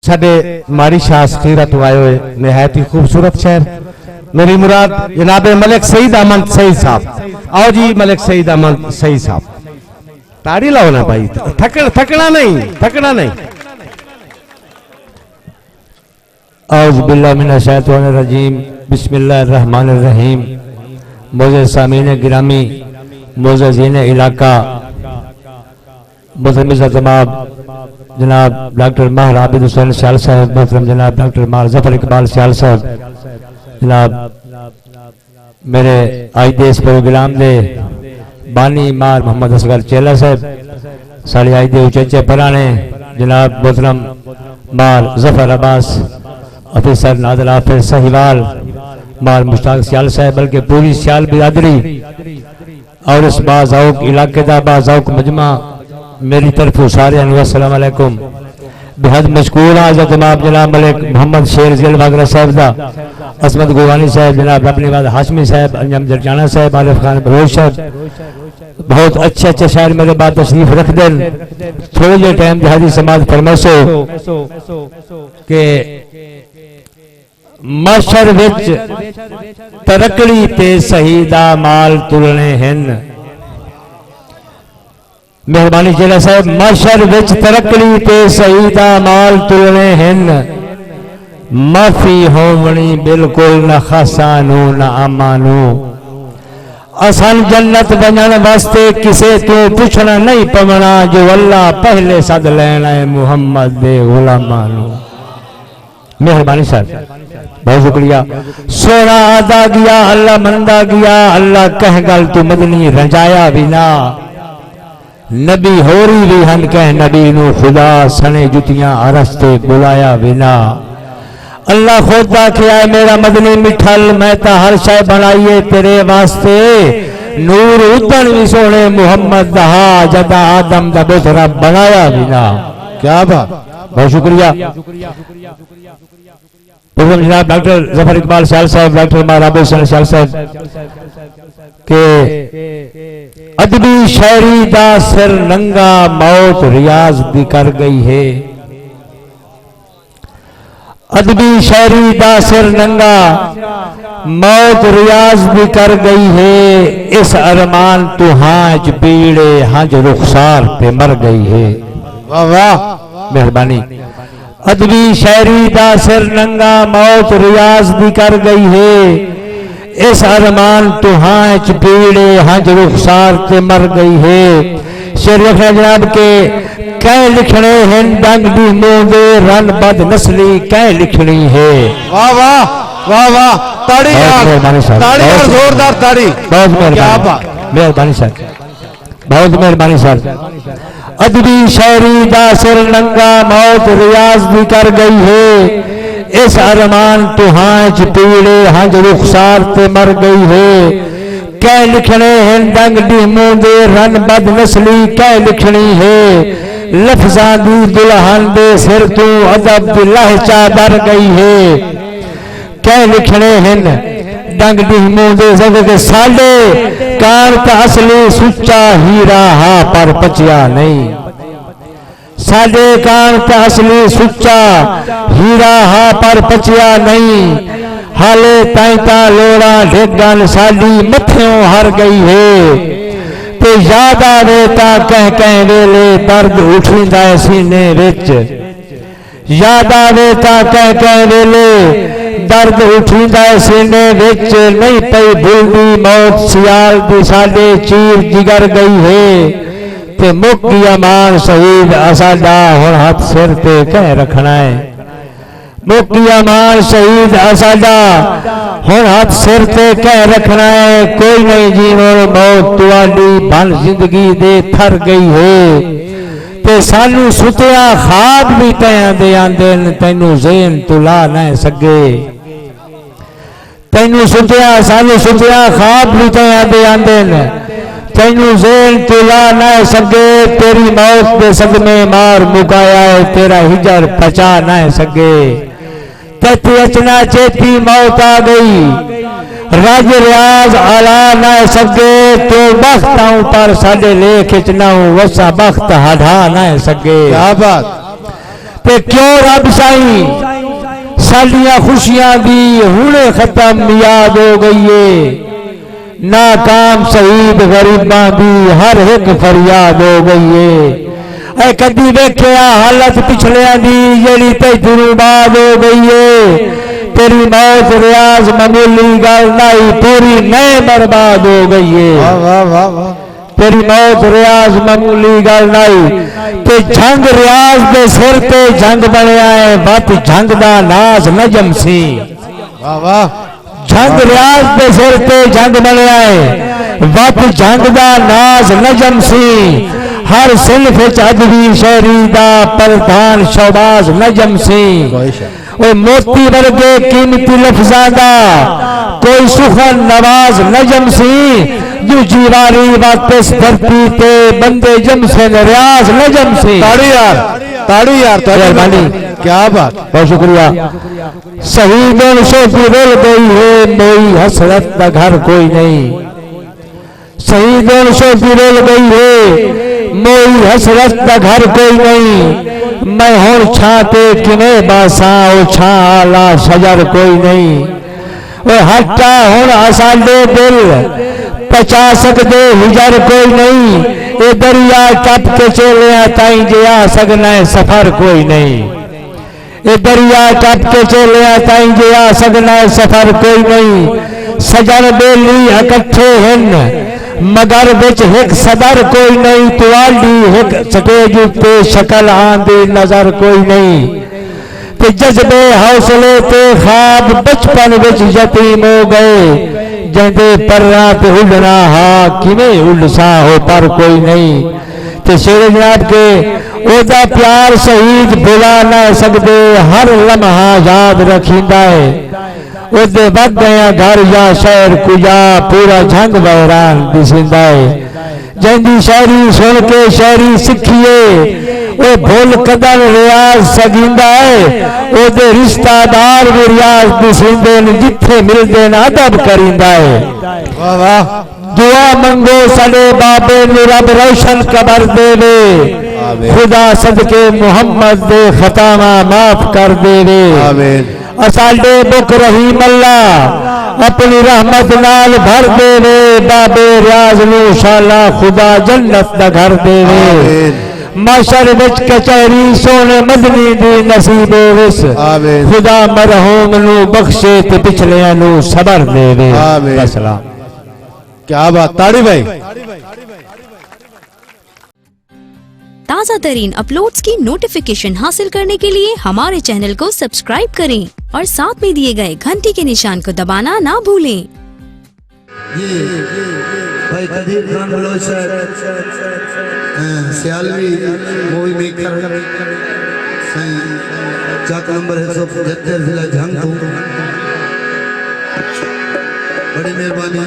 چھڑے ماری شاہ خیرت آئے ہوئے نہایت ہی خوبصورت شہر میری مراد جناب ملک سعید احمد سعید صاحب آؤ جی ملک سعید احمد سعید صاحب تاڑی لاؤ نا بھائی تھکنا نہیں اعوذ باللہ من الشیطان الرجیم بسم اللہ الرحمن الرحیم معزز سامعین گرامی معززین علاقہ محترم جناب جناب ڈاکٹر ماہر عابد حسین سیال صاحب محترم جناب ڈاکٹر ماہر ظفر اقبال سیال صاحب جناب میرے آج دے اس پروگرام دے بانی مار محمد اصغر چیلہ صاحب ساڑی آج دے اچھے پرانے جناب محترم مار ظفر عباس افیسر نادر حافظ سہیوال مار مشتاق سیال صاحب بلکہ پوری سیال برادری اور اس باذوق علاقے دا باذوق مجمع میری طرف سارے انو السلام علیکم بہت مشکور حضرت جناب ملک محمد شیر ذیل واگرہ صاحب دا عصمت گوانی صاحب جناب اپنی بات ہاشمی صاحب انجم جرجانہ صاحب عارف خان بلوچ صاحب بہت اچھے شاعر میرے بات تشریف رکھ دیں تھوڑے جے ٹائم جہادی سماج فرمیسو کہ مشر وچ ترکڑی تے شہیدہ مال تلنے ہن مہربانی چیلہ صاحب مشر وچ ترکڑی تے شہیدہ مال تلنے ہن معافی ہوونی بالکل نہ خاصانو نہ امانو اسان جنت بنن واسطے کسے تو پوچھنا نہیں پونا جو اللہ پہلے صد لینا ہے محمد دے غلامانو مہربانی صاحب بہت شکریہ سونا آدھا گیا اللہ مندہ گیا اللہ کہہ گل تو مدنی رجایا بھی نا نبی ہوری بھی ہن کہہ نبی نو خدا سنے جتیاں عرصتے بلایا بھی نا اللہ خدا کیا ہے میرا مدنی مٹھل میں تا ہر شے بنائیے تیرے واسطے نور ادن بھی سونے محمد دہا جدا آدم دا بوترا بنایا بھی نا کیا بہت شکریہ جناب ڈاکٹر ظفر اقبال سیال صاحب ڈاکٹر ماہر عابد حسین سیال صاحب کہ ادبی شاعری دا سر ننگا موت ریاض دی کر گئی ہے ادبی شاعری دا سر ننگا موت ریاض بھی کر گئی ہے اس ارمان تو ہانچ پیڑے ہنج رخسار پہ مر گئی ہے واہ واہ مہربانی ادبی شاعری دا سر ننگا موت ریاض بھی کر گئی ہے اس ارمان تو ہانچ پیڑے ہنج رخسار پہ مر گئی ہے شعر لکھنا جناب کے کہیں لکھنے ہیں ڈنگ دی موندے رن بد نسلی کہیں لکھنی ہے واہ واہ واہ واہ تاڑی اور زوردار تاڑی بہت مہربانی صاحب بہت مہربانی صاحب ادبی شاعری دا سر ننگا موت ریاض بھی کر گئی ہے اس ارمان تو ہانچ پیڑے ہنج رخسار تے مر گئی ہے کہیں لکھنے ہیں ڈنگ دی موندے رن بد نسلی کہیں لکھنی ہے لفظاں دی دلہن دے سر تو ادب دی لہجہ در گئی ہے کہیں لکھنے ہیں ڈنگ دی موندے زدے کے سالے کار کا اصلی سچا ہیرا ہاں پر پچیا نہیں سالے کار کا اصلی سچا ہیرا ہاں پر پچیا نہیں حالے تائتا لوڑا ڈھگن سالی متھیوں ہر گئی ہے تے یاد آوے تا کہہ ویلے درد اٹھیندا ہے سینے وچ یاد آوے تا کہہ ویلے درد اٹھیندا ہے سینے وچ نہیں پئی بھلدی موت سیال دی ساڈے چیر جگر گئی ہے تے مک گیا مان شہید اساڈا ہن ہاتھ سر تے کہہ رکھنا ہے مک گیا مان شہید اساڈا ہن ہاتھ سر تے کہہ رکھنا ہے کوئی نہیں جیون موت تواڈی بن زندگی دے تھر گئی ہے تے سانو ستیا خواب بھی پیاں دے آندے تینوں ذہن تلا نہ سکے تینوں ستیا سانو ستیا خواب بھی پیاں دے آندے تینوں ذہن تلا نہ سکے تیری موت دے صدمے مار مکایا ہے تیرا ہجر پچا نہ سکے تیتی اچنا چیتی موت آ گئی راج ریاض آلا نہ سکے تو بخت آؤں پر ساڑے لے کھچنا ہوں وسا بخت ہڈا نہ سکے تے کیوں رب سائیں ساڈیاں خوشیاں دی ہونے ختم یاد ہو گئی ہے ناکام شہید غریباں دی ہر ایک فریاد ہو گئی ہے اے کدی ویکھیا حالت پچھلیاں دی جیڑی تیتھوں بعد ہو گئی ہے تیری موت ریاض معمولی گل نہیں پوری نئے برباد ہو گئی ہے واہ واہ واہ تیری موت ریاض معمولی گل نہیں تے جنگ ریاض دے سر تے جنگ بنیا ہے بات جنگ دا ناز نجم سی واہ واہ جنگ ریاض دے سر تے جنگ بنیا ہے بات جنگ دا ناز نجم سی ہر صنف وچ ادبی شاعری دا پردھان شوباز نجم سی اوے موتی ورگے قیمتی لفظاں دا کوئی سخن نواز نجم سی جو جیواری واپس دھرتی تے بندے جم سے ریاض نجم سی تاڑی یار مہربانی کیا بات بہت شکریہ شہیدوں شوقی رول گئی ہے موئی حسرت کا گھر کوئی نہیں شہیدوں شوقی رول گئی ہے موئی حسرت کا گھر کوئی نہیں میں ہوں چھاتے کنے باساں او چھاں آلہ شجر کوئی نہیں وہ ہٹا ہوں آساندے دل پچا سکدے ہجر کوئی نہیں اے دریا ٹپ کے چلیاں تائیں جے آ سکنا ہے سفر کوئی نہیں اے دریا ٹپ کے چلیاں تائیں جے آ سکنا ہے سفر کوئی نہیں سجن بیلی اکٹھے ہن مگر بچ ایک صدر کوئی نہیں توالڈی ایک سٹیج تے شکل آندی نظر کوئی نہیں تے جذبے حوصلے تے خواب بچپن وچ یتیم ہو گئے جندے پراں تے اڑنا ہا کیویں اڑسا ہو پر کوئی نہیں تے شیر جناب کے او دا پیار شہید بھلا نہ سکدے ہر لمحہ یاد رکھیندا ہے او دے وقت گیا گھر یا شہر کجا پورا جھنگ ویران دسیندا ہے جندی شاعری سن کے شاعری سکھیے او بھول قدر ریاض سگیندا ہے او دے رشتہ دار بھی ریاض دسیندے نے جتھے ملدے نا ادب کریندا ہے واہ واہ دعا منگو سڈے بابے نو رب روشن قبر دے وے خدا صدقے محمد دے خطاواں معاف کر دے وے آمین اساڈے بک رحیم اللہ اپنی رحمت نال بھر دے وے بابے ریاض نو شالا خدا جنت دا گھر دے وے معاشر وچ کچہری سونے مدنی دی نصیب وس خدا مرحوم نو بخشے تے پچھلیاں نو صبر دے وے السلام کیا بات تاڑی بھائی تازہ ترین اپلوڈز کی نوٹیفیکیشن حاصل کرنے کے لیے ہمارے چینل کو سبسکرائب کریں اور ساتھ میں دیے گئے گھنٹی کے نشان کو دبانا نہ بھولیں بھائی قدیر خان بلوچ سیالوی مووی میکر چاک نمبر ہے 175 ضلع جھنگ بڑی مہربانی